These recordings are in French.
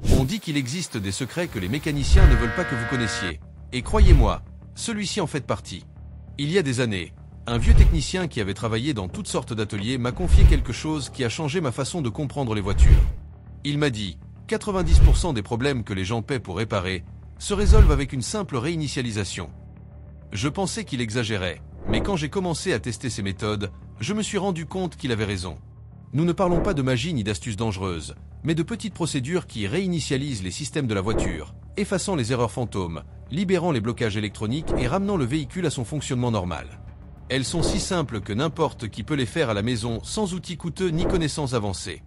On dit qu'il existe des secrets que les mécaniciens ne veulent pas que vous connaissiez. Et croyez-moi, celui-ci en fait partie. Il y a des années, un vieux technicien qui avait travaillé dans toutes sortes d'ateliers m'a confié quelque chose qui a changé ma façon de comprendre les voitures. Il m'a dit, 90% des problèmes que les gens paient pour réparer se résolvent avec une simple réinitialisation. Je pensais qu'il exagérait, mais quand j'ai commencé à tester ces méthodes, je me suis rendu compte qu'il avait raison. Nous ne parlons pas de magie ni d'astuces dangereuses, mais de petites procédures qui réinitialisent les systèmes de la voiture, effaçant les erreurs fantômes, libérant les blocages électroniques et ramenant le véhicule à son fonctionnement normal. Elles sont si simples que n'importe qui peut les faire à la maison sans outils coûteux ni connaissances avancées.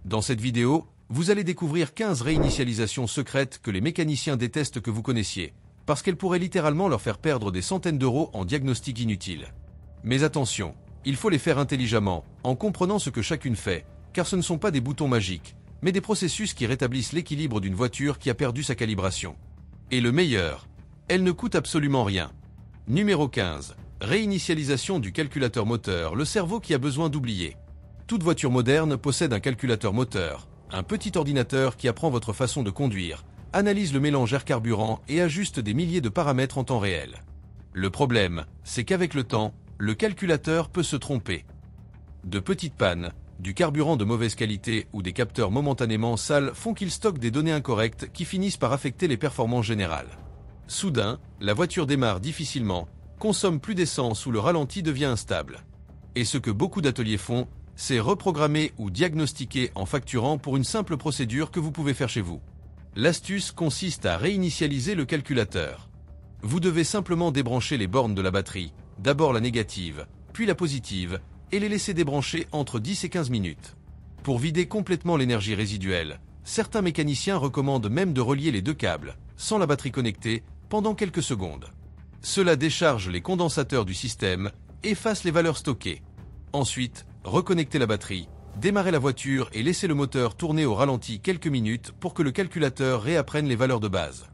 Dans cette vidéo, vous allez découvrir 15 réinitialisations secrètes que les mécaniciens détestent que vous connaissiez, parce qu'elles pourraient littéralement leur faire perdre des centaines d'euros en diagnostic inutile. Mais attention, il faut les faire intelligemment, en comprenant ce que chacune fait, car ce ne sont pas des boutons magiques, mais des processus qui rétablissent l'équilibre d'une voiture qui a perdu sa calibration. Et le meilleur, elles ne coûtent absolument rien. Numéro 15. Réinitialisation du calculateur moteur, le cerveau qui a besoin d'oublier. Toute voiture moderne possède un calculateur moteur, un petit ordinateur qui apprend votre façon de conduire, analyse le mélange air-carburant et ajuste des milliers de paramètres en temps réel. Le problème, c'est qu'avec le temps, le calculateur peut se tromper. De petites pannes, du carburant de mauvaise qualité ou des capteurs momentanément sales font qu'il stocke des données incorrectes qui finissent par affecter les performances générales. Soudain, la voiture démarre difficilement, consomme plus d'essence ou le ralenti devient instable. Et ce que beaucoup d'ateliers font, c'est reprogrammer ou diagnostiquer en facturant pour une simple procédure que vous pouvez faire chez vous. L'astuce consiste à réinitialiser le calculateur. Vous devez simplement débrancher les bornes de la batterie, d'abord la négative, puis la positive, et les laisser débrancher entre 10 et 15 minutes. Pour vider complètement l'énergie résiduelle, certains mécaniciens recommandent même de relier les deux câbles, sans la batterie connectée, pendant quelques secondes. Cela décharge les condensateurs du système, efface les valeurs stockées. Ensuite, reconnectez la batterie, démarrez la voiture et laissez le moteur tourner au ralenti quelques minutes pour que le calculateur réapprenne les valeurs de base.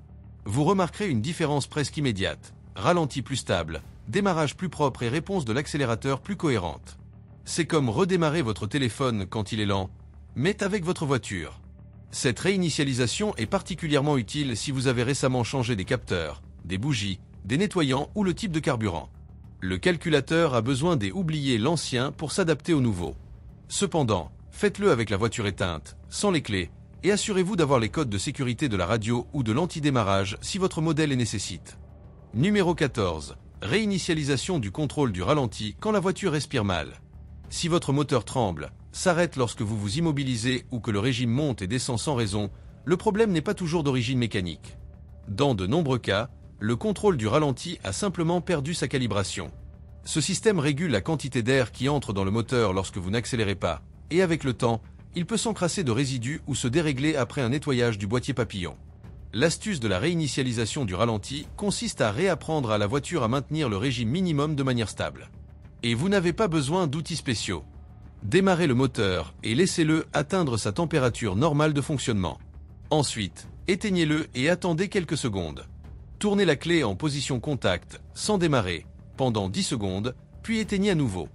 Vous remarquerez une différence presque immédiate, ralenti plus stable, démarrage plus propre et réponse de l'accélérateur plus cohérente. C'est comme redémarrer votre téléphone quand il est lent, mais avec votre voiture. Cette réinitialisation est particulièrement utile si vous avez récemment changé des capteurs, des bougies, des nettoyants ou le type de carburant. Le calculateur a besoin d'oublier l'ancien pour s'adapter au nouveau. Cependant, faites-le avec la voiture éteinte, sans les clés, et assurez-vous d'avoir les codes de sécurité de la radio ou de l'antidémarrage si votre modèle les nécessite. Numéro 14. Réinitialisation du contrôle du ralenti quand la voiture respire mal. Si votre moteur tremble, s'arrête lorsque vous vous immobilisez ou que le régime monte et descend sans raison, le problème n'est pas toujours d'origine mécanique. Dans de nombreux cas, le contrôle du ralenti a simplement perdu sa calibration. Ce système régule la quantité d'air qui entre dans le moteur lorsque vous n'accélérez pas, et avec le temps, il peut s'encrasser de résidus ou se dérégler après un nettoyage du boîtier papillon. L'astuce de la réinitialisation du ralenti consiste à réapprendre à la voiture à maintenir le régime minimum de manière stable. Et vous n'avez pas besoin d'outils spéciaux. Démarrez le moteur et laissez-le atteindre sa température normale de fonctionnement. Ensuite, éteignez-le et attendez quelques secondes. Tournez la clé en position contact, sans démarrer, pendant 10 secondes, puis éteignez à nouveau.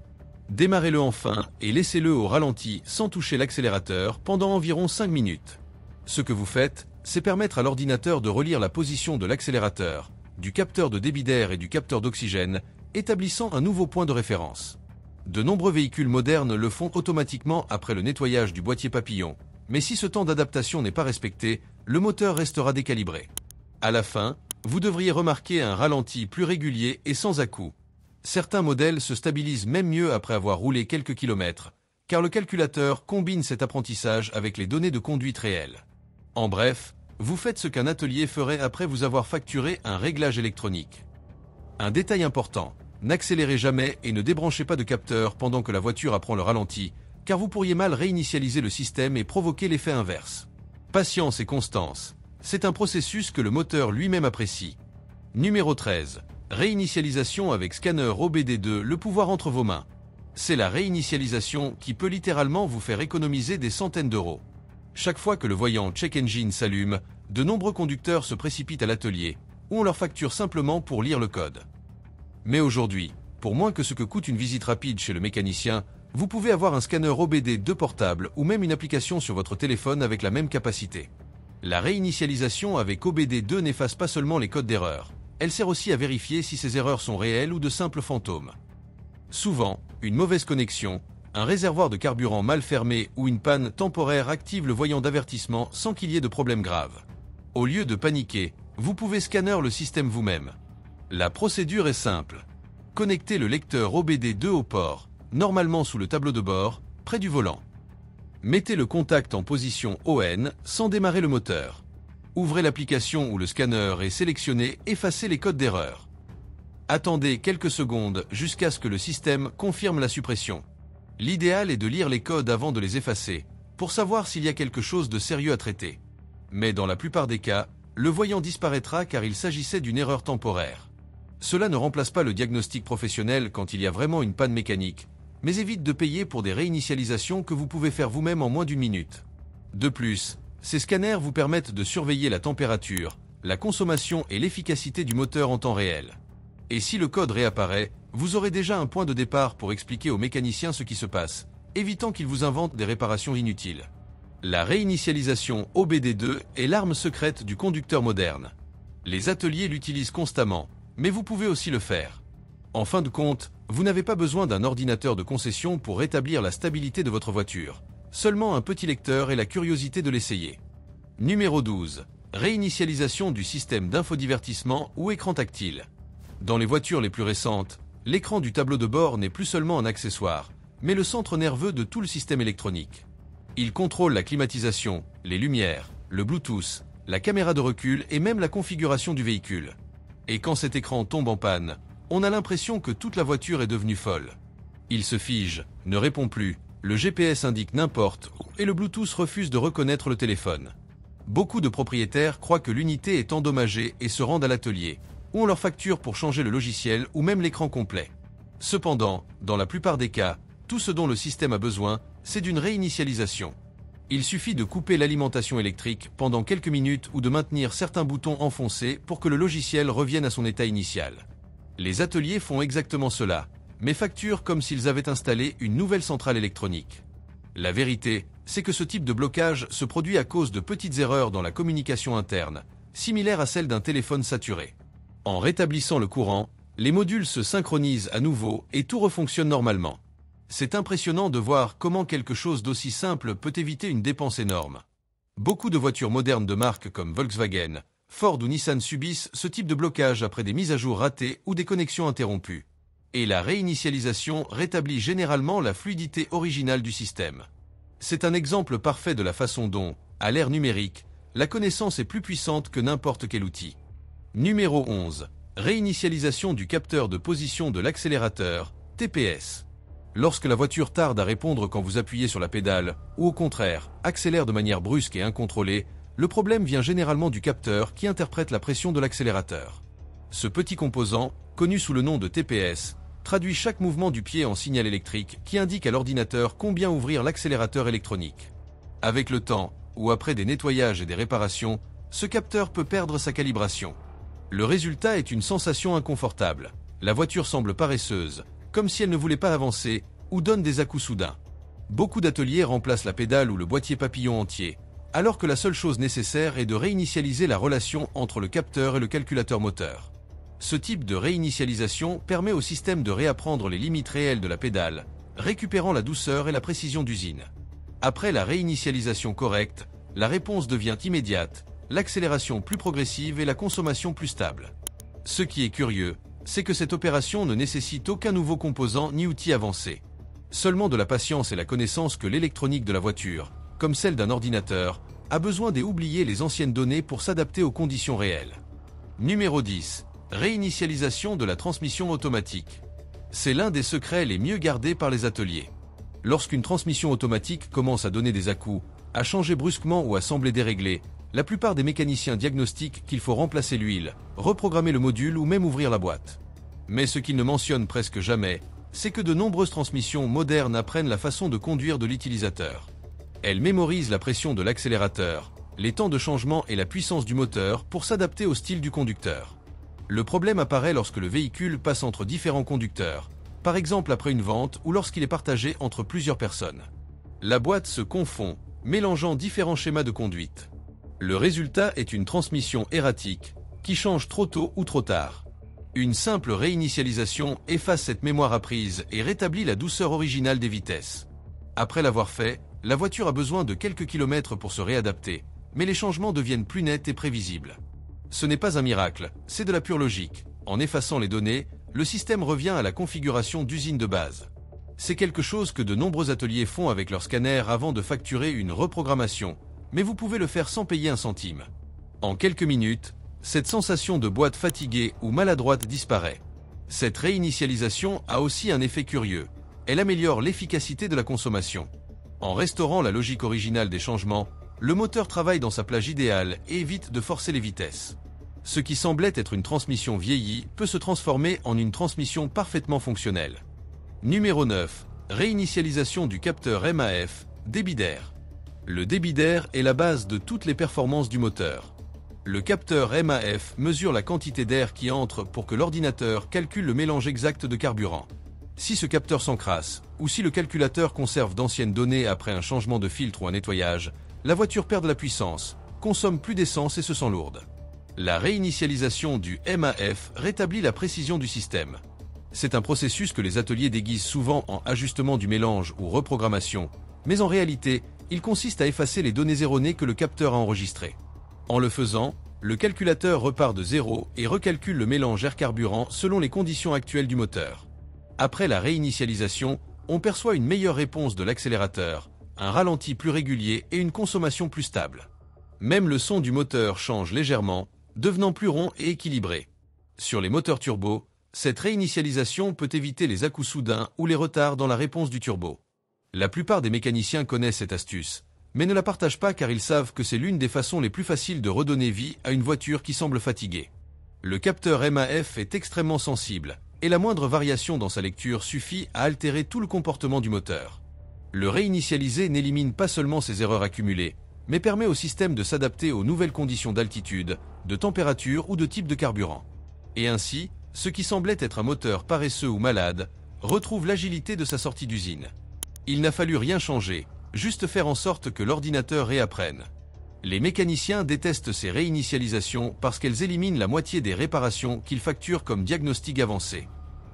Démarrez-le enfin et laissez-le au ralenti sans toucher l'accélérateur pendant environ 5 minutes. Ce que vous faites, c'est permettre à l'ordinateur de relire la position de l'accélérateur, du capteur de débit d'air et du capteur d'oxygène, établissant un nouveau point de référence. De nombreux véhicules modernes le font automatiquement après le nettoyage du boîtier papillon, mais si ce temps d'adaptation n'est pas respecté, le moteur restera décalibré. À la fin, vous devriez remarquer un ralenti plus régulier et sans à-coups. Certains modèles se stabilisent même mieux après avoir roulé quelques kilomètres, car le calculateur combine cet apprentissage avec les données de conduite réelles. En bref, vous faites ce qu'un atelier ferait après vous avoir facturé un réglage électronique. Un détail important, n'accélérez jamais et ne débranchez pas de capteur pendant que la voiture apprend le ralenti, car vous pourriez mal réinitialiser le système et provoquer l'effet inverse. Patience et constance, c'est un processus que le moteur lui-même apprécie. Numéro 13. Réinitialisation avec scanner OBD2, le pouvoir entre vos mains. C'est la réinitialisation qui peut littéralement vous faire économiser des centaines d'euros. Chaque fois que le voyant Check Engine s'allume, de nombreux conducteurs se précipitent à l'atelier, où on leur facture simplement pour lire le code. Mais aujourd'hui, pour moins que ce que coûte une visite rapide chez le mécanicien, vous pouvez avoir un scanner OBD2 portable ou même une application sur votre téléphone avec la même capacité. La réinitialisation avec OBD2 n'efface pas seulement les codes d'erreur, elle sert aussi à vérifier si ces erreurs sont réelles ou de simples fantômes. Souvent, une mauvaise connexion, un réservoir de carburant mal fermé ou une panne temporaire active le voyant d'avertissement sans qu'il y ait de problème grave. Au lieu de paniquer, vous pouvez scanner le système vous-même. La procédure est simple. Connectez le lecteur OBD2 au port, normalement sous le tableau de bord, près du volant. Mettez le contact en position ON sans démarrer le moteur. Ouvrez l'application ou le scanner et sélectionnez « Effacer les codes d'erreur ». Attendez quelques secondes jusqu'à ce que le système confirme la suppression. L'idéal est de lire les codes avant de les effacer, pour savoir s'il y a quelque chose de sérieux à traiter. Mais dans la plupart des cas, le voyant disparaîtra car il s'agissait d'une erreur temporaire. Cela ne remplace pas le diagnostic professionnel quand il y a vraiment une panne mécanique, mais évite de payer pour des réinitialisations que vous pouvez faire vous-même en moins d'une minute. De plus, ces scanners vous permettent de surveiller la température, la consommation et l'efficacité du moteur en temps réel. Et si le code réapparaît, vous aurez déjà un point de départ pour expliquer aux mécaniciens ce qui se passe, évitant qu'ils vous inventent des réparations inutiles. La réinitialisation OBD2 est l'arme secrète du conducteur moderne. Les ateliers l'utilisent constamment, mais vous pouvez aussi le faire. En fin de compte, vous n'avez pas besoin d'un ordinateur de concession pour rétablir la stabilité de votre voiture. Seulement un petit lecteur et la curiosité de l'essayer. Numéro 12. Réinitialisation du système d'infodivertissement ou écran tactile. Dans les voitures les plus récentes, l'écran du tableau de bord n'est plus seulement un accessoire, mais le centre nerveux de tout le système électronique. Il contrôle la climatisation, les lumières, le Bluetooth, la caméra de recul et même la configuration du véhicule. Et quand cet écran tombe en panne, on a l'impression que toute la voiture est devenue folle. Il se fige, ne répond plus, le GPS indique n'importe où et le Bluetooth refuse de reconnaître le téléphone. Beaucoup de propriétaires croient que l'unité est endommagée et se rendent à l'atelier, où on leur facture pour changer le logiciel ou même l'écran complet. Cependant, dans la plupart des cas, tout ce dont le système a besoin, c'est d'une réinitialisation. Il suffit de couper l'alimentation électrique pendant quelques minutes ou de maintenir certains boutons enfoncés pour que le logiciel revienne à son état initial. Les ateliers font exactement cela, mais facturent comme s'ils avaient installé une nouvelle centrale électronique. La vérité, c'est que ce type de blocage se produit à cause de petites erreurs dans la communication interne, similaires à celles d'un téléphone saturé. En rétablissant le courant, les modules se synchronisent à nouveau et tout refonctionne normalement. C'est impressionnant de voir comment quelque chose d'aussi simple peut éviter une dépense énorme. Beaucoup de voitures modernes de marques comme Volkswagen, Ford ou Nissan subissent ce type de blocage après des mises à jour ratées ou des connexions interrompues. Et la réinitialisation rétablit généralement la fluidité originale du système. C'est un exemple parfait de la façon dont, à l'ère numérique, la connaissance est plus puissante que n'importe quel outil. Numéro 11. Réinitialisation du capteur de position de l'accélérateur, TPS. Lorsque la voiture tarde à répondre quand vous appuyez sur la pédale, ou au contraire, accélère de manière brusque et incontrôlée, le problème vient généralement du capteur qui interprète la pression de l'accélérateur. Ce petit composant, connu sous le nom de TPS, traduit chaque mouvement du pied en signal électrique qui indique à l'ordinateur combien ouvrir l'accélérateur électronique. Avec le temps, ou après des nettoyages et des réparations, ce capteur peut perdre sa calibration. Le résultat est une sensation inconfortable. La voiture semble paresseuse, comme si elle ne voulait pas avancer, ou donne des à-coups soudains. Beaucoup d'ateliers remplacent la pédale ou le boîtier papillon entier, alors que la seule chose nécessaire est de réinitialiser la relation entre le capteur et le calculateur moteur. Ce type de réinitialisation permet au système de réapprendre les limites réelles de la pédale, récupérant la douceur et la précision d'usine. Après la réinitialisation correcte, la réponse devient immédiate, l'accélération plus progressive et la consommation plus stable. Ce qui est curieux, c'est que cette opération ne nécessite aucun nouveau composant ni outil avancé. Seulement de la patience et la connaissance que l'électronique de la voiture, comme celle d'un ordinateur, a besoin d'oublier les anciennes données pour s'adapter aux conditions réelles. Numéro 10. Réinitialisation de la transmission automatique. C'est l'un des secrets les mieux gardés par les ateliers. Lorsqu'une transmission automatique commence à donner des à-coups, à changer brusquement ou à sembler déréglée, la plupart des mécaniciens diagnostiquent qu'il faut remplacer l'huile, reprogrammer le module ou même ouvrir la boîte. Mais ce qu'ils ne mentionnent presque jamais, c'est que de nombreuses transmissions modernes apprennent la façon de conduire de l'utilisateur. Elles mémorisent la pression de l'accélérateur, les temps de changement et la puissance du moteur pour s'adapter au style du conducteur. Le problème apparaît lorsque le véhicule passe entre différents conducteurs, par exemple après une vente ou lorsqu'il est partagé entre plusieurs personnes. La boîte se confond, mélangeant différents schémas de conduite. Le résultat est une transmission erratique, qui change trop tôt ou trop tard. Une simple réinitialisation efface cette mémoire apprise et rétablit la douceur originale des vitesses. Après l'avoir fait, la voiture a besoin de quelques kilomètres pour se réadapter, mais les changements deviennent plus nets et prévisibles. Ce n'est pas un miracle, c'est de la pure logique. En effaçant les données, le système revient à la configuration d'usine de base. C'est quelque chose que de nombreux ateliers font avec leur scanner avant de facturer une reprogrammation, mais vous pouvez le faire sans payer un centime. En quelques minutes, cette sensation de boîte fatiguée ou maladroite disparaît. Cette réinitialisation a aussi un effet curieux. Elle améliore l'efficacité de la consommation. En restaurant la logique originale des changements, le moteur travaille dans sa plage idéale et évite de forcer les vitesses. Ce qui semblait être une transmission vieillie peut se transformer en une transmission parfaitement fonctionnelle. Numéro 9. Réinitialisation du capteur MAF, débit d'air. Le débit d'air est la base de toutes les performances du moteur. Le capteur MAF mesure la quantité d'air qui entre pour que l'ordinateur calcule le mélange exact de carburant. Si ce capteur s'encrasse, ou si le calculateur conserve d'anciennes données après un changement de filtre ou un nettoyage, la voiture perd de la puissance, consomme plus d'essence et se sent lourde. La réinitialisation du MAF rétablit la précision du système. C'est un processus que les ateliers déguisent souvent en ajustement du mélange ou reprogrammation, mais en réalité, il consiste à effacer les données erronées que le capteur a enregistrées. En le faisant, le calculateur repart de zéro et recalcule le mélange air-carburant selon les conditions actuelles du moteur. Après la réinitialisation, on perçoit une meilleure réponse de l'accélérateur, un ralenti plus régulier et une consommation plus stable. Même le son du moteur change légèrement, devenant plus rond et équilibré. Sur les moteurs turbo, cette réinitialisation peut éviter les à-coups soudains ou les retards dans la réponse du turbo. La plupart des mécaniciens connaissent cette astuce, mais ne la partagent pas car ils savent que c'est l'une des façons les plus faciles de redonner vie à une voiture qui semble fatiguée. Le capteur MAF est extrêmement sensible, et la moindre variation dans sa lecture suffit à altérer tout le comportement du moteur. Le réinitialiser n'élimine pas seulement ces erreurs accumulées, mais permet au système de s'adapter aux nouvelles conditions d'altitude, de température ou de type de carburant. Et ainsi, ce qui semblait être un moteur paresseux ou malade, retrouve l'agilité de sa sortie d'usine. Il n'a fallu rien changer, juste faire en sorte que l'ordinateur réapprenne. Les mécaniciens détestent ces réinitialisations parce qu'elles éliminent la moitié des réparations qu'ils facturent comme diagnostic avancé.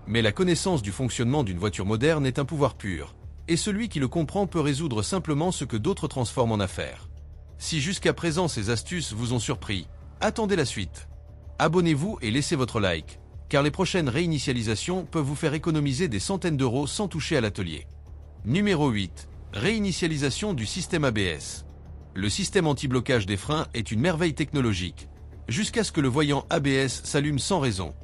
Mais la connaissance du fonctionnement d'une voiture moderne est un pouvoir pur, et celui qui le comprend peut résoudre simplement ce que d'autres transforment en affaires. Si jusqu'à présent ces astuces vous ont surpris, attendez la suite. Abonnez-vous et laissez votre like, car les prochaines réinitialisations peuvent vous faire économiser des centaines d'euros sans toucher à l'atelier. Numéro 8. Réinitialisation du système ABS. Le système anti-blocage des freins est une merveille technologique, jusqu'à ce que le voyant ABS s'allume sans raison.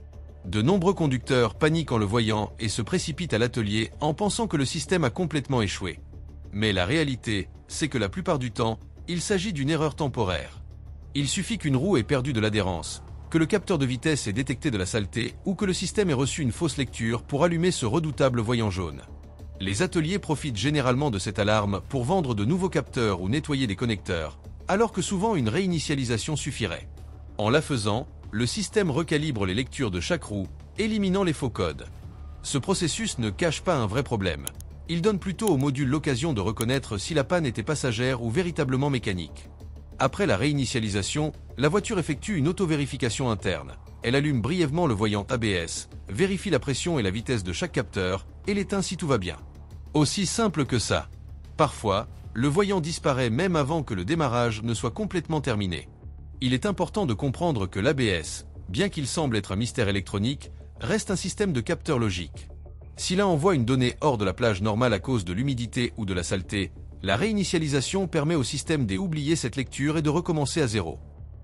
De nombreux conducteurs paniquent en le voyant et se précipitent à l'atelier en pensant que le système a complètement échoué. Mais la réalité, c'est que la plupart du temps, il s'agit d'une erreur temporaire. Il suffit qu'une roue ait perdu de l'adhérence, que le capteur de vitesse ait détecté de la saleté ou que le système ait reçu une fausse lecture pour allumer ce redoutable voyant jaune. Les ateliers profitent généralement de cette alarme pour vendre de nouveaux capteurs ou nettoyer des connecteurs, alors que souvent une réinitialisation suffirait. En la faisant, le système recalibre les lectures de chaque roue, éliminant les faux codes. Ce processus ne cache pas un vrai problème. Il donne plutôt au module l'occasion de reconnaître si la panne était passagère ou véritablement mécanique. Après la réinitialisation, la voiture effectue une auto-vérification interne. Elle allume brièvement le voyant ABS, vérifie la pression et la vitesse de chaque capteur, et l'éteint si tout va bien. Aussi simple que ça. Parfois, le voyant disparaît même avant que le démarrage ne soit complètement terminé. Il est important de comprendre que l'ABS, bien qu'il semble être un mystère électronique, reste un système de capteurs logiques. Si l'un envoie une donnée hors de la plage normale à cause de l'humidité ou de la saleté, la réinitialisation permet au système d'oublier cette lecture et de recommencer à zéro.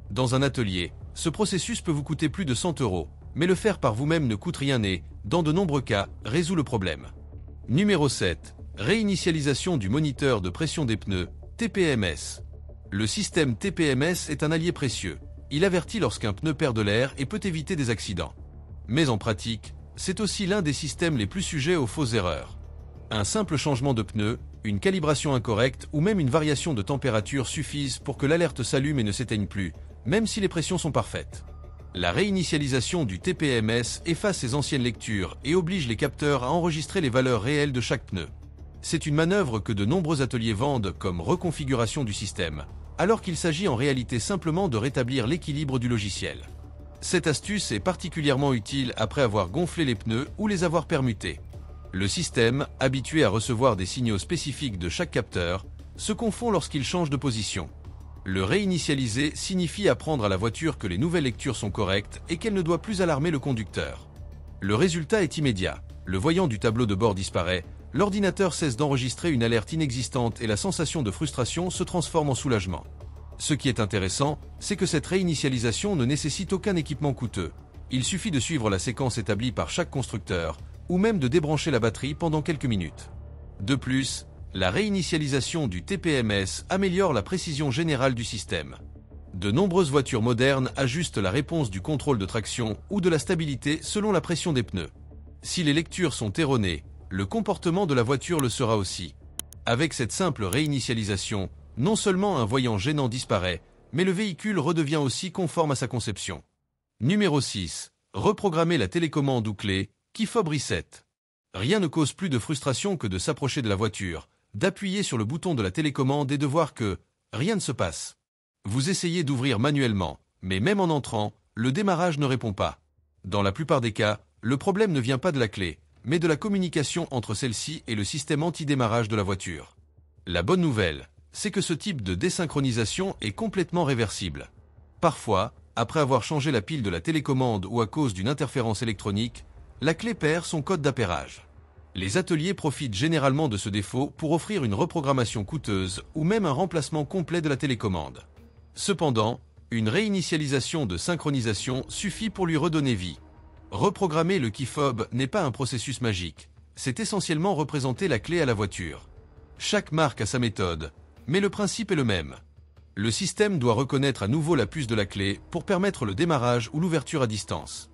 Dans un atelier, ce processus peut vous coûter plus de 100 €, mais le faire par vous-même ne coûte rien et, dans de nombreux cas, résout le problème. Numéro 7. Réinitialisation du moniteur de pression des pneus, TPMS. Le système TPMS est un allié précieux. Il avertit lorsqu'un pneu perd de l'air et peut éviter des accidents. Mais en pratique, c'est aussi l'un des systèmes les plus sujets aux fausses erreurs. Un simple changement de pneu, une calibration incorrecte ou même une variation de température suffisent pour que l'alerte s'allume et ne s'éteigne plus, même si les pressions sont parfaites. La réinitialisation du TPMS efface ces anciennes lectures et oblige les capteurs à enregistrer les valeurs réelles de chaque pneu. C'est une manœuvre que de nombreux ateliers vendent comme reconfiguration du système, alors qu'il s'agit en réalité simplement de rétablir l'équilibre du logiciel. Cette astuce est particulièrement utile après avoir gonflé les pneus ou les avoir permutés. Le système, habitué à recevoir des signaux spécifiques de chaque capteur, se confond lorsqu'il change de position. Le réinitialiser signifie apprendre à la voiture que les nouvelles lectures sont correctes et qu'elle ne doit plus alarmer le conducteur. Le résultat est immédiat. Le voyant du tableau de bord disparaît, l'ordinateur cesse d'enregistrer une alerte inexistante et la sensation de frustration se transforme en soulagement. Ce qui est intéressant, c'est que cette réinitialisation ne nécessite aucun équipement coûteux. Il suffit de suivre la séquence établie par chaque constructeur, ou même de débrancher la batterie pendant quelques minutes. De plus, la réinitialisation du TPMS améliore la précision générale du système. De nombreuses voitures modernes ajustent la réponse du contrôle de traction ou de la stabilité selon la pression des pneus. Si les lectures sont erronées, le comportement de la voiture le sera aussi. Avec cette simple réinitialisation, non seulement un voyant gênant disparaît, mais le véhicule redevient aussi conforme à sa conception. Numéro 6. Reprogrammer la télécommande ou clé, Keyfob Reset. Rien ne cause plus de frustration que de s'approcher de la voiture, d'appuyer sur le bouton de la télécommande et de voir que rien ne se passe. Vous essayez d'ouvrir manuellement, mais même en entrant, le démarrage ne répond pas. Dans la plupart des cas, le problème ne vient pas de la clé, mais de la communication entre celle-ci et le système anti-démarrage de la voiture. La bonne nouvelle, c'est que ce type de désynchronisation est complètement réversible. Parfois, après avoir changé la pile de la télécommande ou à cause d'une interférence électronique, la clé perd son code d'appairage. Les ateliers profitent généralement de ce défaut pour offrir une reprogrammation coûteuse ou même un remplacement complet de la télécommande. Cependant, une réinitialisation de synchronisation suffit pour lui redonner vie. Reprogrammer le Keyfob n'est pas un processus magique, c'est essentiellement représenter la clé à la voiture. Chaque marque a sa méthode, mais le principe est le même. Le système doit reconnaître à nouveau la puce de la clé pour permettre le démarrage ou l'ouverture à distance.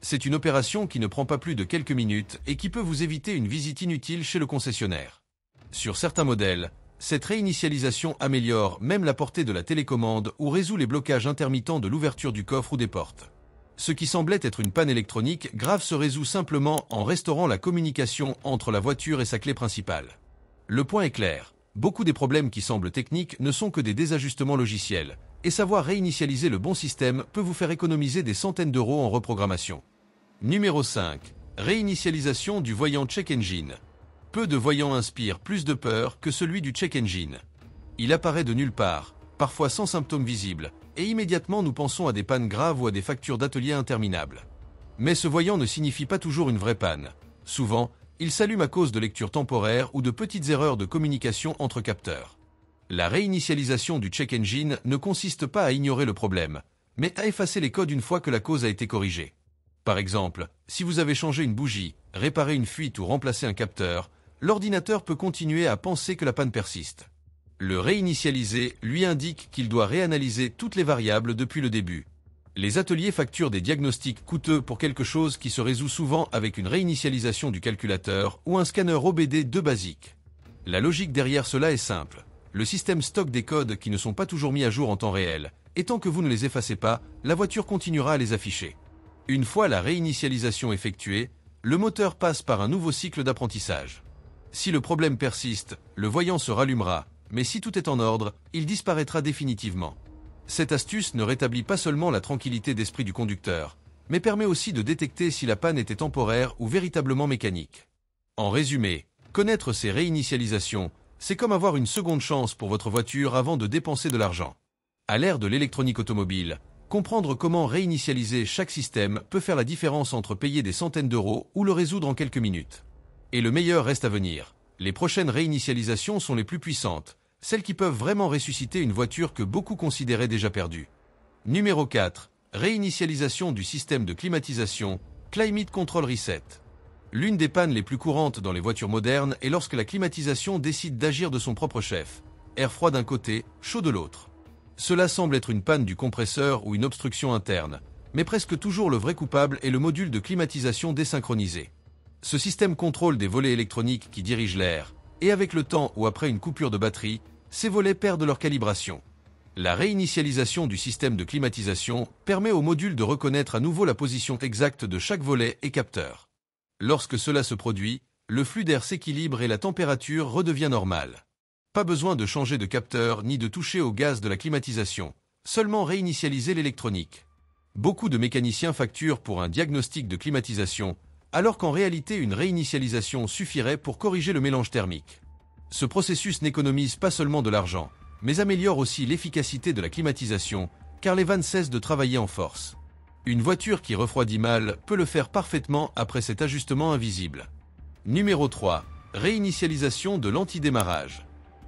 C'est une opération qui ne prend pas plus de quelques minutes et qui peut vous éviter une visite inutile chez le concessionnaire. Sur certains modèles, cette réinitialisation améliore même la portée de la télécommande ou résout les blocages intermittents de l'ouverture du coffre ou des portes. Ce qui semblait être une panne électronique grave se résout simplement en restaurant la communication entre la voiture et sa clé principale. Le point est clair, beaucoup des problèmes qui semblent techniques ne sont que des désajustements logiciels, et savoir réinitialiser le bon système peut vous faire économiser des centaines d'euros en reprogrammation. Numéro 5. Réinitialisation du voyant Check Engine. Peu de voyants inspirent plus de peur que celui du Check Engine. Il apparaît de nulle part, parfois sans symptômes visibles, et immédiatement nous pensons à des pannes graves ou à des factures d'atelier interminables. Mais ce voyant ne signifie pas toujours une vraie panne. Souvent, il s'allume à cause de lectures temporaires ou de petites erreurs de communication entre capteurs. La réinitialisation du Check Engine ne consiste pas à ignorer le problème, mais à effacer les codes une fois que la cause a été corrigée. Par exemple, si vous avez changé une bougie, réparé une fuite ou remplacé un capteur, l'ordinateur peut continuer à penser que la panne persiste. Le réinitialiser lui indique qu'il doit réanalyser toutes les variables depuis le début. Les ateliers facturent des diagnostics coûteux pour quelque chose qui se résout souvent avec une réinitialisation du calculateur ou un scanner OBD2 basique. La logique derrière cela est simple. Le système stocke des codes qui ne sont pas toujours mis à jour en temps réel, et tant que vous ne les effacez pas, la voiture continuera à les afficher. Une fois la réinitialisation effectuée, le moteur passe par un nouveau cycle d'apprentissage. Si le problème persiste, le voyant se rallumera, mais si tout est en ordre, il disparaîtra définitivement. Cette astuce ne rétablit pas seulement la tranquillité d'esprit du conducteur, mais permet aussi de détecter si la panne était temporaire ou véritablement mécanique. En résumé, connaître ces réinitialisations, c'est comme avoir une seconde chance pour votre voiture avant de dépenser de l'argent. À l'ère de l'électronique automobile, comprendre comment réinitialiser chaque système peut faire la différence entre payer des centaines d'euros ou le résoudre en quelques minutes. Et le meilleur reste à venir. Les prochaines réinitialisations sont les plus puissantes, celles qui peuvent vraiment ressusciter une voiture que beaucoup considéraient déjà perdue. Numéro 4. Réinitialisation du système de climatisation, Climate Control Reset. L'une des pannes les plus courantes dans les voitures modernes est lorsque la climatisation décide d'agir de son propre chef. Air froid d'un côté, chaud de l'autre. Cela semble être une panne du compresseur ou une obstruction interne, mais presque toujours le vrai coupable est le module de climatisation désynchronisé. Ce système contrôle des volets électroniques qui dirigent l'air, et avec le temps ou après une coupure de batterie, ces volets perdent leur calibration. La réinitialisation du système de climatisation permet au module de reconnaître à nouveau la position exacte de chaque volet et capteur. Lorsque cela se produit, le flux d'air s'équilibre et la température redevient normale. Pas besoin de changer de capteur ni de toucher au gaz de la climatisation, seulement réinitialiser l'électronique. Beaucoup de mécaniciens facturent pour un diagnostic de climatisation, alors qu'en réalité une réinitialisation suffirait pour corriger le mélange thermique. Ce processus n'économise pas seulement de l'argent, mais améliore aussi l'efficacité de la climatisation, car les vannes cessent de travailler en force. Une voiture qui refroidit mal peut le faire parfaitement après cet ajustement invisible. Numéro 3. Réinitialisation de l'antidémarrage.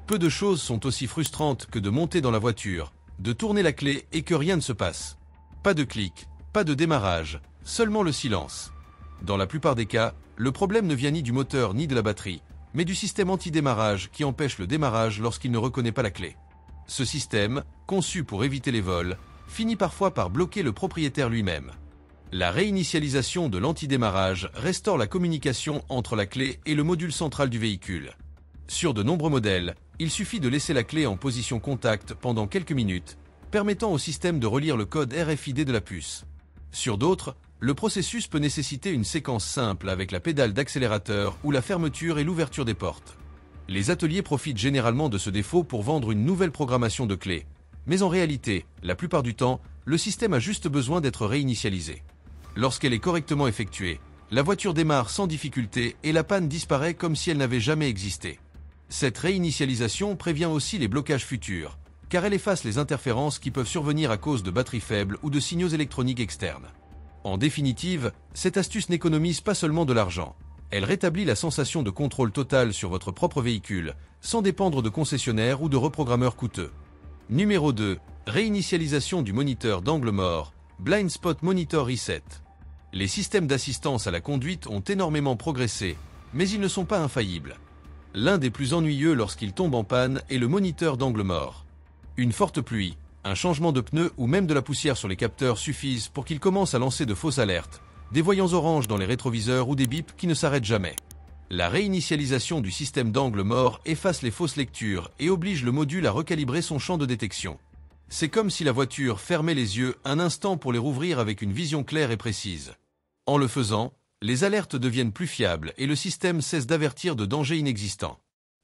Peu de choses sont aussi frustrantes que de monter dans la voiture, de tourner la clé et que rien ne se passe. Pas de clic, pas de démarrage, seulement le silence. Dans la plupart des cas, le problème ne vient ni du moteur ni de la batterie, mais du système anti-démarrage qui empêche le démarrage lorsqu'il ne reconnaît pas la clé. Ce système, conçu pour éviter les vols, finit parfois par bloquer le propriétaire lui-même. La réinitialisation de l'antidémarrage restaure la communication entre la clé et le module central du véhicule. Sur de nombreux modèles, il suffit de laisser la clé en position contact pendant quelques minutes, permettant au système de relire le code RFID de la puce. Sur d'autres, le processus peut nécessiter une séquence simple avec la pédale d'accélérateur ou la fermeture et l'ouverture des portes. Les ateliers profitent généralement de ce défaut pour vendre une nouvelle programmation de clé, mais en réalité, la plupart du temps, le système a juste besoin d'être réinitialisé. Lorsqu'elle est correctement effectuée, la voiture démarre sans difficulté et la panne disparaît comme si elle n'avait jamais existé. Cette réinitialisation prévient aussi les blocages futurs, car elle efface les interférences qui peuvent survenir à cause de batteries faibles ou de signaux électroniques externes. En définitive, cette astuce n'économise pas seulement de l'argent, elle rétablit la sensation de contrôle total sur votre propre véhicule, sans dépendre de concessionnaires ou de reprogrammeurs coûteux. Numéro 2. Réinitialisation du moniteur d'angle mort, Blind Spot Monitor Reset. Les systèmes d'assistance à la conduite ont énormément progressé, mais ils ne sont pas infaillibles. L'un des plus ennuyeux lorsqu'il tombe en panne est le moniteur d'angle mort. Une forte pluie, un changement de pneu ou même de la poussière sur les capteurs suffisent pour qu'il commence à lancer de fausses alertes, des voyants oranges dans les rétroviseurs ou des bips qui ne s'arrêtent jamais. La réinitialisation du système d'angle mort efface les fausses lectures et oblige le module à recalibrer son champ de détection. C'est comme si la voiture fermait les yeux un instant pour les rouvrir avec une vision claire et précise. En le faisant, les alertes deviennent plus fiables et le système cesse d'avertir de dangers inexistants.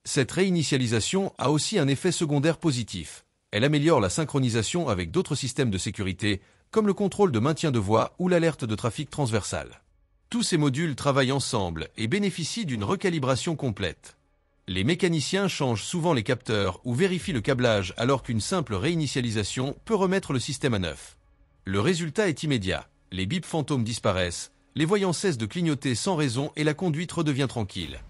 Cette réinitialisation a aussi un effet secondaire positif. Elle améliore la synchronisation avec d'autres systèmes de sécurité, comme le contrôle de maintien de voie ou l'alerte de trafic transversal. Tous ces modules travaillent ensemble et bénéficient d'une recalibration complète. Les mécaniciens changent souvent les capteurs ou vérifient le câblage alors qu'une simple réinitialisation peut remettre le système à neuf. Le résultat est immédiat. Les bips fantômes disparaissent, les voyants cessent de clignoter sans raison et la conduite redevient tranquille.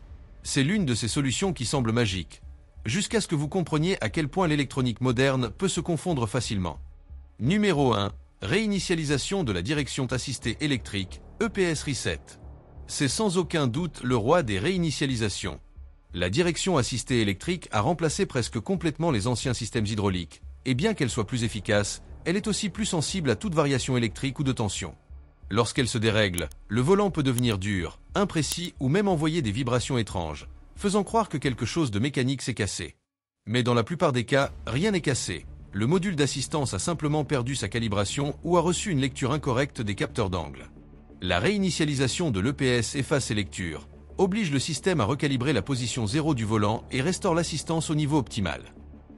C'est l'une de ces solutions qui semble magique, jusqu'à ce que vous compreniez à quel point l'électronique moderne peut se confondre facilement. Numéro 1. Réinitialisation de la direction assistée électrique, EPS Reset. C'est sans aucun doute le roi des réinitialisations. La direction assistée électrique a remplacé presque complètement les anciens systèmes hydrauliques, et bien qu'elle soit plus efficace, elle est aussi plus sensible à toute variation électrique ou de tension. Lorsqu'elle se dérègle, le volant peut devenir dur, imprécis ou même envoyer des vibrations étranges, faisant croire que quelque chose de mécanique s'est cassé. Mais dans la plupart des cas, rien n'est cassé. Le module d'assistance a simplement perdu sa calibration ou a reçu une lecture incorrecte des capteurs d'angle. La réinitialisation de l'EPS efface ces lectures, oblige le système à recalibrer la position 0 du volant et restaure l'assistance au niveau optimal.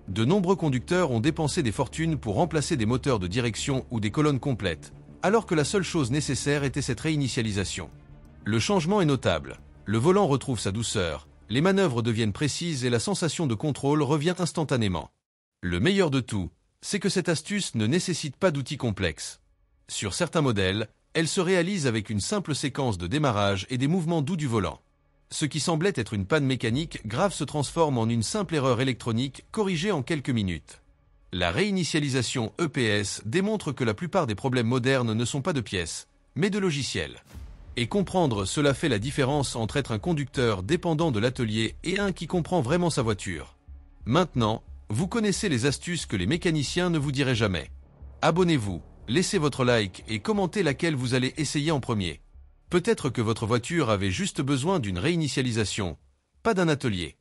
De nombreux conducteurs ont dépensé des fortunes pour remplacer des moteurs de direction ou des colonnes complètes, alors que la seule chose nécessaire était cette réinitialisation. Le changement est notable. Le volant retrouve sa douceur, les manœuvres deviennent précises et la sensation de contrôle revient instantanément. Le meilleur de tout, c'est que cette astuce ne nécessite pas d'outils complexes. Sur certains modèles, elle se réalise avec une simple séquence de démarrage et des mouvements doux du volant. Ce qui semblait être une panne mécanique grave se transforme en une simple erreur électronique corrigée en quelques minutes. La réinitialisation EPS démontre que la plupart des problèmes modernes ne sont pas de pièces, mais de logiciels. Et comprendre cela fait la différence entre être un conducteur dépendant de l'atelier et un qui comprend vraiment sa voiture. Maintenant, vous connaissez les astuces que les mécaniciens ne vous diraient jamais. Abonnez-vous, laissez votre like et commentez laquelle vous allez essayer en premier. Peut-être que votre voiture avait juste besoin d'une réinitialisation, pas d'un atelier.